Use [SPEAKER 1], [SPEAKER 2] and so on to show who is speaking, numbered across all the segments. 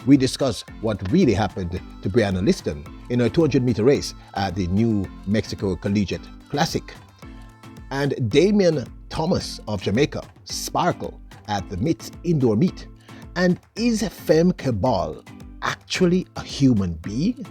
[SPEAKER 1] we discuss what really happened to Brianna Lyston in her 200-meter race at the New Mexico Collegiate Classic. And Damion Thomas of Jamaica sparkle at the Metz indoor meet. And is Femke Bol actually a human being?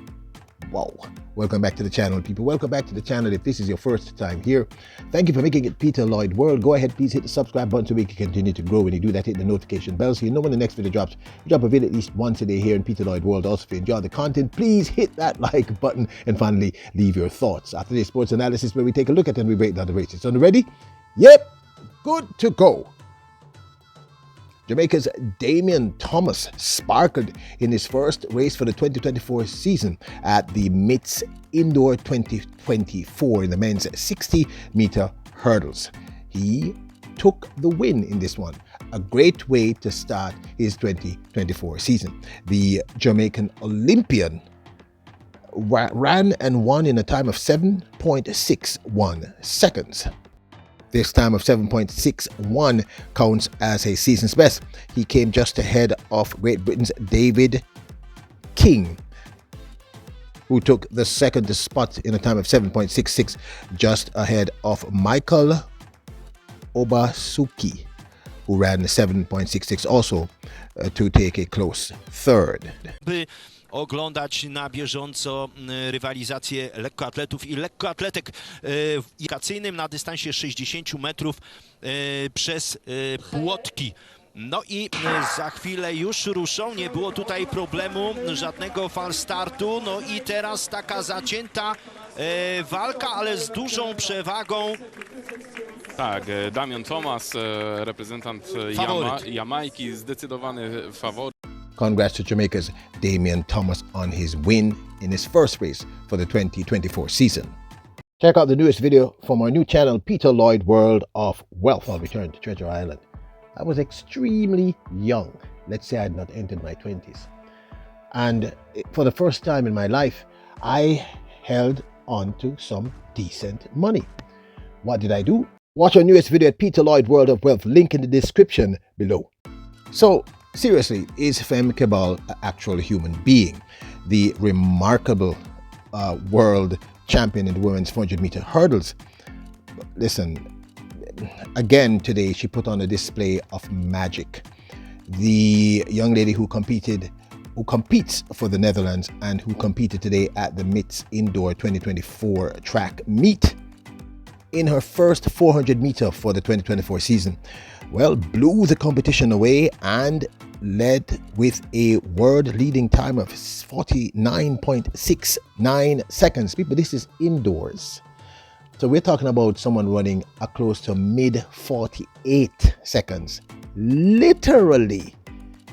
[SPEAKER 1] Wow. Welcome back to the channel, people. Welcome back to the channel if this is your first time here. Thank you for making it Peter Lloyd World. Go ahead, please hit the subscribe button so we can continue to grow. When you do that, hit the notification bell so you know when the next video drops. We drop a video at least once a day here in Peter Lloyd World. Also, if you enjoy the content, please hit that like button and finally leave your thoughts. After this sports analysis where we take a look at and we break down the races. So, ready? Yep, good to go. Jamaica's Damion Thomas sparkled in his first race for the 2024 season at the Metz Indoor 2024 in the men's 60-meter hurdles. He took the win in this one, a great way to start his 2024 season. The Jamaican Olympian ran and won in a time of 7.61 seconds. This time of 7.61 counts as a season's best. He came just ahead of Great Britain's David King, who took the second spot in a time of 7.66, just ahead of Michael Obasuki, who ran 7.66 also to take a close third.
[SPEAKER 2] Oglądać na bieżąco rywalizację lekkoatletów i lekkoatletek kwalifikacyjnym na dystansie 60 metrów przez płotki. No i za chwilę już ruszą, nie było tutaj problemu, żadnego falstartu. No i teraz taka zacięta walka, ale z dużą przewagą.
[SPEAKER 3] Tak, Damion Thomas, reprezentant Jamajki, zdecydowany faworyt.
[SPEAKER 1] Congrats to Jamaica's Damion Thomas on his win in his first race for the 2024 season. Check out the newest video from our new channel, Peter Lloyd World of Wealth. I'll return to Treasure Island. I was extremely young. Let's say I had not entered my 20s. And for the first time in my life, I held on to some decent money. What did I do? Watch our newest video at Peter Lloyd World of Wealth, link in the description below. So, seriously, is Femke Bol an actual human being? The remarkable world champion in the women's 400-meter hurdles. Listen, again today she put on a display of magic. The young lady who competes for the Netherlands and who competed today at the Metz Indoor 2024 track meet in her first 400-meter for the 2024 season, well, blew the competition away and led with a world-leading time of 49.69 seconds. People, this is indoors. So we're talking about someone running a close to mid-48 seconds, literally,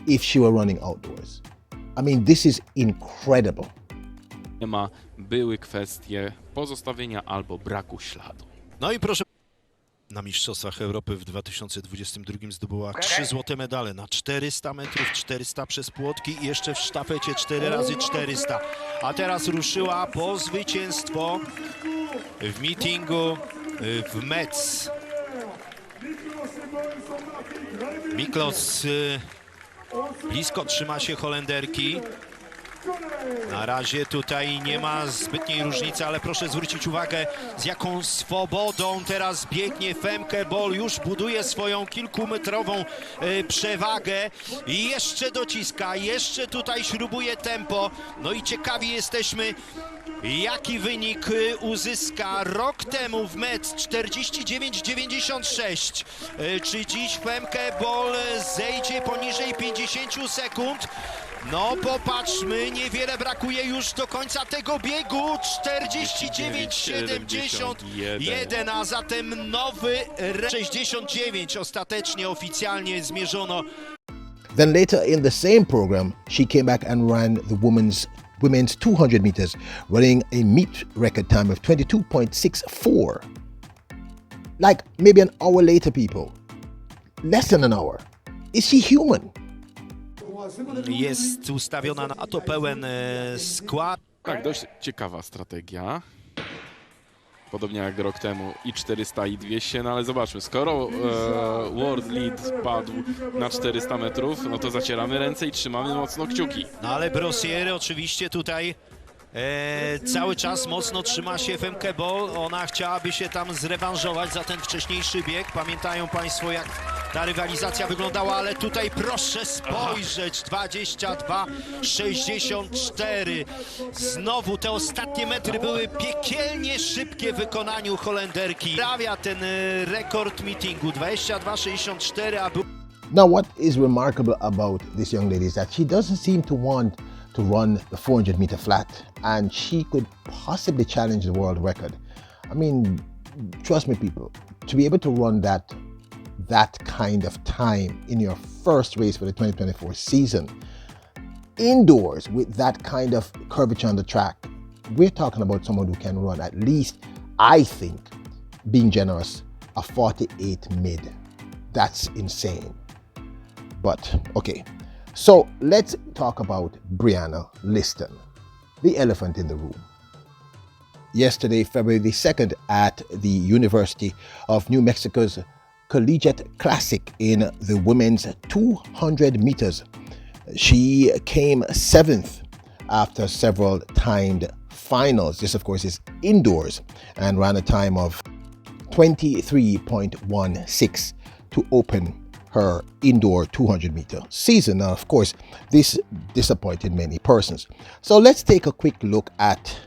[SPEAKER 1] if she were running outdoors. I mean, this is incredible.
[SPEAKER 3] Były kwestie pozostawienia albo braku śladu.
[SPEAKER 2] No i proszę, na Mistrzostwach Europy w 2022 zdobyła 3 złote medale na 400 metrów, 400 przez płotki i jeszcze w sztafecie 4 razy 400. A teraz ruszyła po zwycięstwo w meetingu w Metz. Miklos blisko trzyma się Holenderki. Na razie tutaj nie ma zbytniej różnicy, ale proszę zwrócić uwagę, z jaką swobodą teraz biegnie Femke Bol. Już buduje swoją kilkumetrową przewagę i jeszcze dociska, jeszcze tutaj śrubuje tempo. No i ciekawi jesteśmy, jaki wynik uzyska. Rok temu w Metz 49,96. Czy dziś Femke Bol zejdzie poniżej 50 sekund? No popatrzmy, niewiele brakuje już do końca tego biegu. 49,71, a zatem nowy 69 ostatecznie oficjalnie zmierzono.
[SPEAKER 1] Then later in the same program, she came back and ran the women's 200 meters, running a meet record time of 22.64. Like maybe an hour later, people. Less than an hour. Is she human?
[SPEAKER 2] Jest ustawiona na to pełen skład.
[SPEAKER 3] Tak, dość ciekawa strategia. podobnie jak rok temu, i 400, i 200, no ale zobaczmy, skoro World Lead padł na 400 metrów, no to zacieramy ręce i trzymamy mocno kciuki.
[SPEAKER 2] No ale Brossier oczywiście tutaj cały czas mocno trzyma się Femke Bol. Ona chciałaby się tam zrewanżować za ten wcześniejszy bieg. Pamiętają Państwo, jak ta rywalizacja wyglądała, ale tutaj proszę spojrzeć, 22,64. Znowu te ostatnie metry były piekielnie szybkie w wykonaniu Holenderki. Prawia ten rekord meetingu, 22,64, a był...
[SPEAKER 1] Now, what is remarkable about this young lady is that she doesn't seem to want to run the 400-meter flat, and she could possibly challenge the world record. I mean, trust me, people, to be able to run that kind of time in your first race for the 2024 season, indoors with that kind of curvature on the track, we're talking about someone who can run at least, I think, being generous, a 48 mid. That's insane. But okay, so let's talk about Brianna Lyston, the elephant in the room. Yesterday, February the 2nd, at the University of New Mexico's Collegiate Classic in the women's 200 meters, she came 7th after several timed finals. This, of course, is indoors, and ran a time of 23.16 to open her indoor 200-meter season. Now, of course, this disappointed many persons. So let's take a quick look at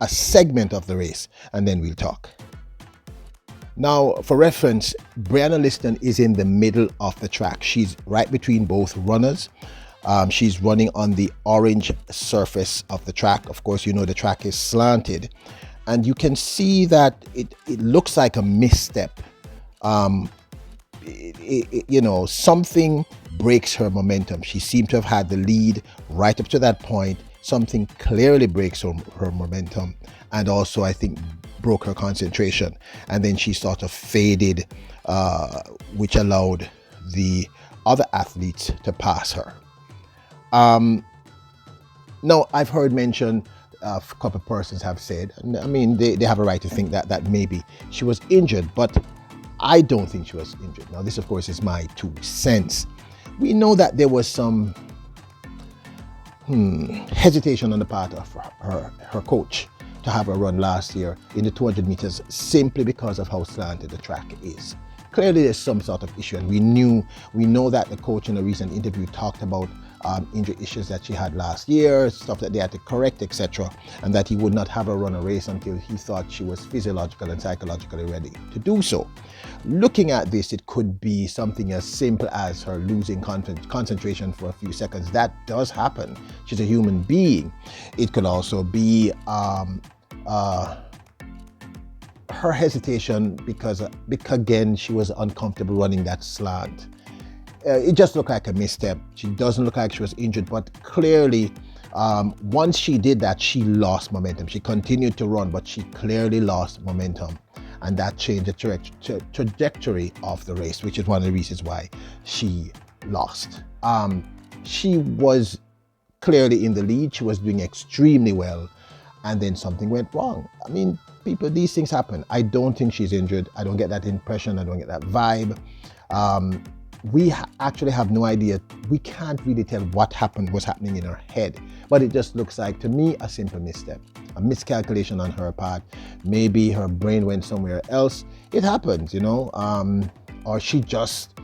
[SPEAKER 1] a segment of the race, and then we'll talk. Now, for reference, Brianna Lyston is in the middle of the track. She's right between both runners. She's running on the orange surface of the track. Of course, you know the track is slanted, and you can see that it looks like a misstep. You know, something breaks her momentum. She seemed to have had the lead right up to that point. Something clearly breaks her momentum, and also I think broke her concentration, and then she sort of faded, which allowed the other athletes to pass her. Now, I've heard mention, a couple of persons have said, I mean, they have a right to think that maybe she was injured, but I don't think she was injured. Now, this, of course, is my 2 cents. We know that there was some hesitation on the part of her coach to have her run last year in the 200 meters simply because of how slanted the track is. Clearly, there's some sort of issue, and we know that the coach in a recent interview talked about injury issues that she had last year, stuff that they had to correct, etc., and that he would not have her run a race until he thought she was physiologically and psychologically ready to do so. Looking at this, it could be something as simple as her losing concentration for a few seconds. That does happen. She's a human being. It could also be her hesitation because again, she was uncomfortable running that slant. It just looked like a misstep. She doesn't look like she was injured, but clearly, once she did that, she lost momentum. She continued to run, but she clearly lost momentum, and that changed the trajectory of the race, which is one of the reasons why she lost. She was clearly in the lead. She was doing extremely well, and then something went wrong. I mean, people, these things happen. I don't think she's injured. I don't get that impression. I don't get that vibe. We actually have no idea. We can't really tell what was happening in her head, but it just looks like, to me, a simple misstep, a miscalculation on her part. Maybe her brain went somewhere else. It happens, you know, or she just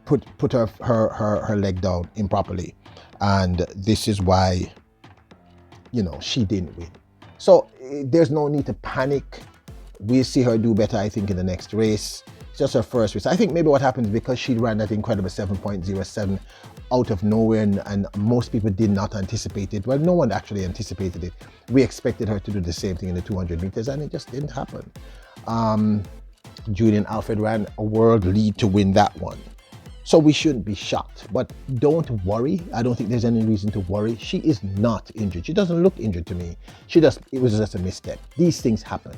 [SPEAKER 1] put her leg down improperly, and this is why, you know, she didn't win. So there's no need to panic. We'll see her do better, I think, in the next race. It's just her first race. I think maybe what happened is because she ran that incredible 7.07 out of nowhere, and most people did not anticipate it. Well, no one actually anticipated it. We expected her to do the same thing in the 200 meters, and it just didn't happen. Julian Alfred ran a world lead to win that one. So we shouldn't be shocked, but don't worry. I don't think there's any reason to worry. She is not injured. She doesn't look injured to me. It was just a misstep. These things happen.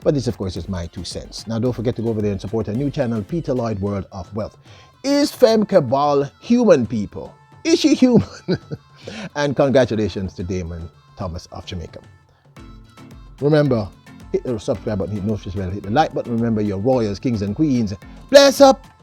[SPEAKER 1] But this, of course, is my 2 cents. Now, don't forget to go over there and support our new channel, Peter Lloyd World of Wealth. Is Femke Bol human, people? Is she human? And congratulations to Damion Thomas of Jamaica. Remember, hit the subscribe button, hit notifications bell, hit the like button. Remember, you're royals, kings and queens. Bless up!